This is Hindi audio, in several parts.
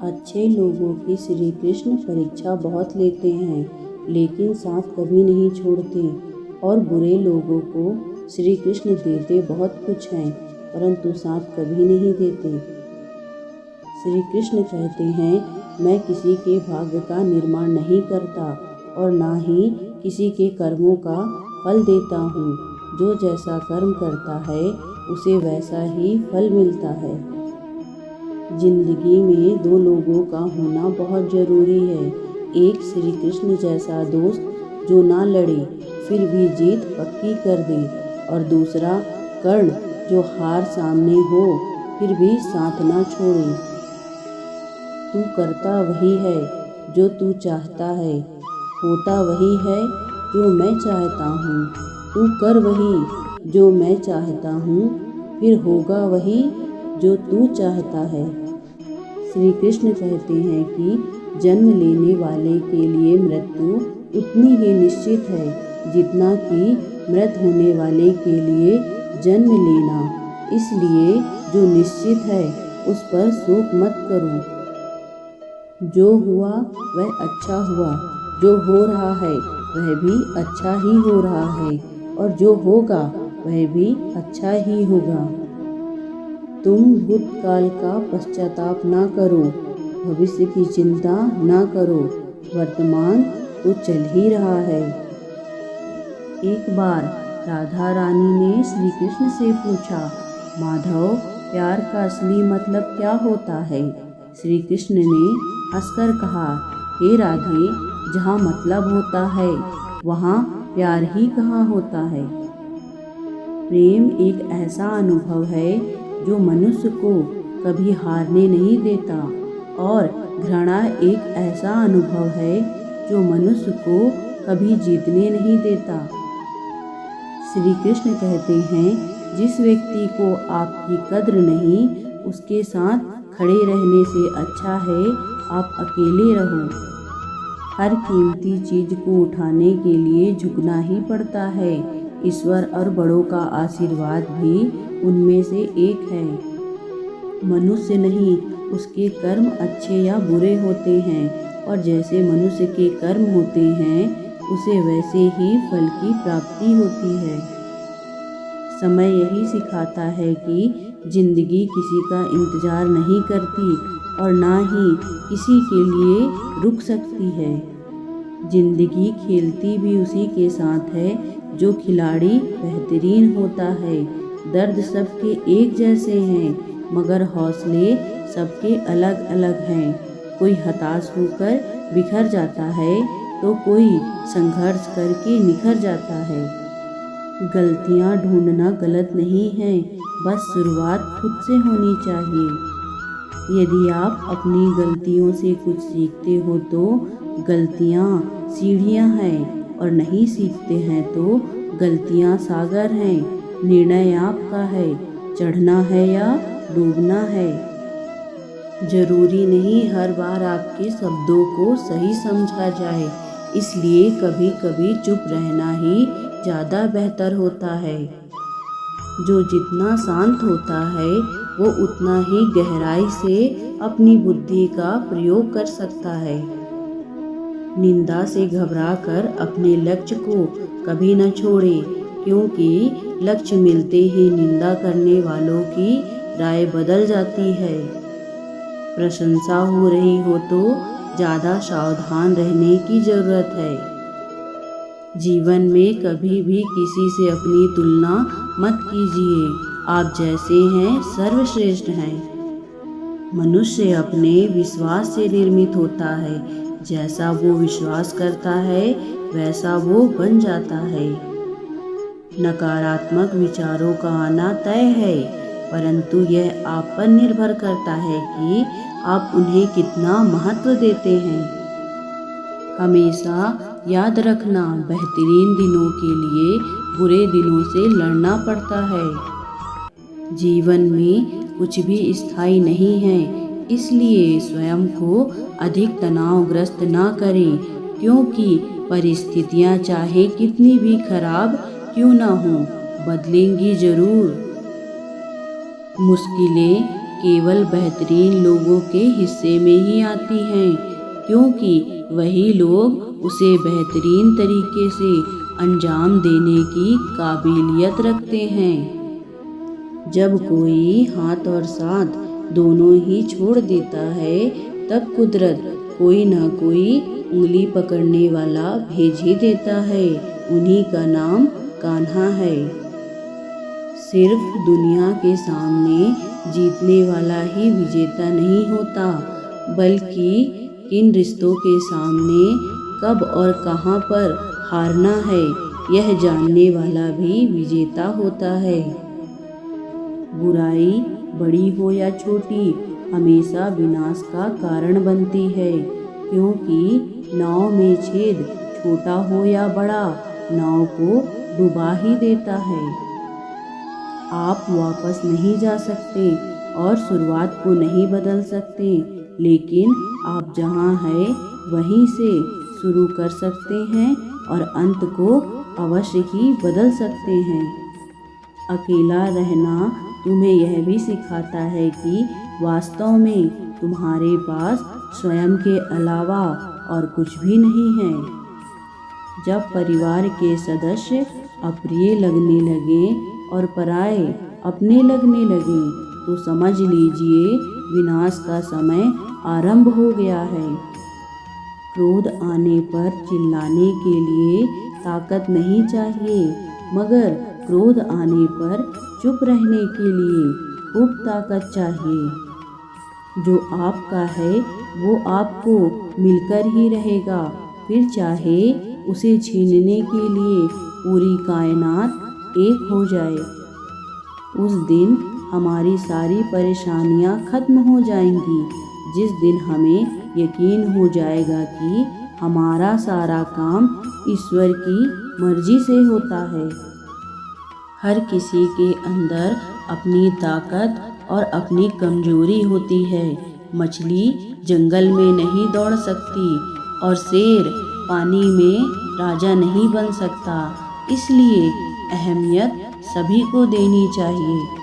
अच्छे लोगों की श्री कृष्ण परीक्षा बहुत लेते हैं, लेकिन साथ कभी नहीं छोड़ते। और बुरे लोगों को श्री कृष्ण देते बहुत कुछ हैं, परंतु साथ कभी नहीं देते। श्री कृष्ण कहते हैं, मैं किसी के भाग्य का निर्माण नहीं करता और ना ही किसी के कर्मों का फल देता हूँ। जो जैसा कर्म करता है उसे वैसा ही फल मिलता है। जिंदगी में दो लोगों का होना बहुत जरूरी है। एक श्री कृष्ण जैसा दोस्त जो ना लड़े फिर भी जीत पक्की कर दे, और दूसरा कर्ण जो हार सामने हो फिर भी साथ ना छोड़े। तू करता वही है जो तू चाहता है, होता वही है जो मैं चाहता हूँ। तू कर वही जो मैं चाहता हूँ, फिर होगा वही जो तू चाहता है। श्री कृष्ण कहते हैं कि जन्म लेने वाले के लिए मृत्यु उतनी ही निश्चित है जितना कि मृत होने वाले के लिए जन्म लेना। इसलिए जो निश्चित है उस पर शोक मत करो। जो हुआ वह अच्छा हुआ, जो हो रहा है वह भी अच्छा ही हो रहा है, और जो होगा वह भी अच्छा ही होगा। तुम भूतकाल का पश्चाताप ना करो, भविष्य की चिंता ना करो, वर्तमान तो चल ही रहा है। एक बार राधा रानी ने श्री कृष्ण से पूछा, माधव, प्यार का असली मतलब क्या होता है? श्री कृष्ण ने हंसकर कहा, हे राधे, जहाँ मतलब होता है वहाँ प्यार ही कहाँ होता है। प्रेम एक ऐसा अनुभव है जो मनुष्य को कभी हारने नहीं देता, और घृणा एक ऐसा अनुभव है जो मनुष्य को कभी जीतने नहीं देता। श्री कृष्ण कहते हैं, जिस व्यक्ति को आपकी कद्र नहीं, उसके साथ खड़े रहने से अच्छा है आप अकेले रहो। हर कीमती चीज को उठाने के लिए झुकना ही पड़ता है। ईश्वर और बड़ों का आशीर्वाद भी उनमें से एक है। मनुष्य नहीं, उसके कर्म अच्छे या बुरे होते हैं, और जैसे मनुष्य के कर्म होते हैं उसे वैसे ही फल की प्राप्ति होती है। समय यही सिखाता है कि जिंदगी किसी का इंतजार नहीं करती और ना ही किसी के लिए रुक सकती है। जिंदगी खेलती भी उसी के साथ है जो खिलाड़ी बेहतरीन होता है। दर्द सबके एक जैसे हैं, मगर हौसले सबके अलग अलग हैं। कोई हताश होकर बिखर जाता है तो कोई संघर्ष करके निखर जाता है। गलतियां ढूंढना गलत नहीं है, बस शुरुआत खुद से होनी चाहिए। यदि आप अपनी गलतियों से कुछ सीखते हो तो गलतियां सीढ़ियां हैं, और नहीं सीखते हैं तो गलतियां सागर हैं। निर्णय आपका है, चढ़ना है या डूबना है। जरूरी नहीं हर बार आपके शब्दों को सही समझा जाए, इसलिए कभी कभी चुप रहना ही ज़्यादा बेहतर होता है। जो जितना शांत होता है वो उतना ही गहराई से अपनी बुद्धि का प्रयोग कर सकता है। निंदा से घबराकर अपने लक्ष्य को कभी न छोड़े, क्योंकि लक्ष्य मिलते ही निंदा करने वालों की राय बदल जाती है। प्रशंसा हो रही हो तो ज़्यादा सावधान रहने की ज़रूरत है। जीवन में कभी भी किसी से अपनी तुलना मत कीजिए। आप जैसे हैं सर्वश्रेष्ठ हैं। मनुष्य अपने विश्वास से निर्मित होता है। जैसा वो विश्वास करता है वैसा वो बन जाता है। नकारात्मक विचारों का आना तय है, परंतु यह आप पर निर्भर करता है कि आप उन्हें कितना महत्व देते हैं। हमेशा याद रखना, बेहतरीन दिनों के लिए बुरे दिनों से लड़ना पड़ता है। जीवन में कुछ भी स्थायी नहीं है, इसलिए स्वयं को अधिक तनावग्रस्त ना करें, क्योंकि परिस्थितियां चाहे कितनी भी खराब क्यों ना हो, बदलेंगी जरूर। मुश्किलें केवल बेहतरीन लोगों के हिस्से में ही आती हैं, क्योंकि वही लोग उसे बेहतरीन तरीके से अंजाम देने की काबिलियत रखते हैं। जब कोई हाथ और साथ दोनों ही छोड़ देता है, तब कुदरत कोई ना कोई उंगली पकड़ने वाला भेज ही देता है। उन्हीं का नाम कान्हा है। सिर्फ दुनिया के सामने जीतने वाला ही विजेता नहीं होता, बल्कि किन रिश्तों के सामने कब और कहां पर हारना है, यह जानने वाला भी विजेता होता है। बुराई बड़ी हो या छोटी हमेशा विनाश का कारण बनती है, क्योंकि नाव में छेद छोटा हो या बड़ा, नाव को डुबा ही देता है। आप वापस नहीं जा सकते और शुरुआत को नहीं बदल सकते, लेकिन आप जहां हैं वहीं से शुरू कर सकते हैं और अंत को अवश्य ही बदल सकते हैं। अकेला रहना तुम्हें यह भी सिखाता है कि वास्तव में तुम्हारे पास स्वयं के अलावा और कुछ भी नहीं है। जब परिवार के सदस्य अप्रिय लगने लगे और पराये अपने लगने लगे, तो समझ लीजिए विनाश का समय आरंभ हो गया है। क्रोध आने पर चिल्लाने के लिए ताकत नहीं चाहिए, मगर क्रोध आने पर चुप रहने के लिए खूब ताकत चाहिए। जो आपका है वो आपको मिलकर ही रहेगा, फिर चाहे उसे छीनने के लिए पूरी कायनात एक हो जाए। उस दिन हमारी सारी परेशानियां खत्म हो जाएंगी, जिस दिन हमें यकीन हो जाएगा कि हमारा सारा काम ईश्वर की मर्जी से होता है। हर किसी के अंदर अपनी ताकत और अपनी कमजोरी होती है। मछली जंगल में नहीं दौड़ सकती और शेर पानी में राजा नहीं बन सकता, इसलिए अहमियत सभी को देनी चाहिए।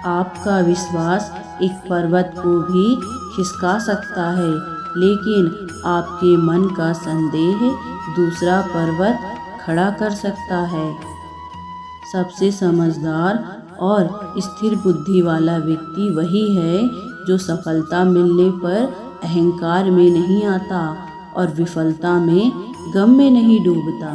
आपका विश्वास एक पर्वत को भी खिसका सकता है, लेकिन आपके मन का संदेह दूसरा पर्वत खड़ा कर सकता है। सबसे समझदार और स्थिर बुद्धि वाला व्यक्ति वही है जो सफलता मिलने पर अहंकार में नहीं आता और विफलता में गम में नहीं डूबता।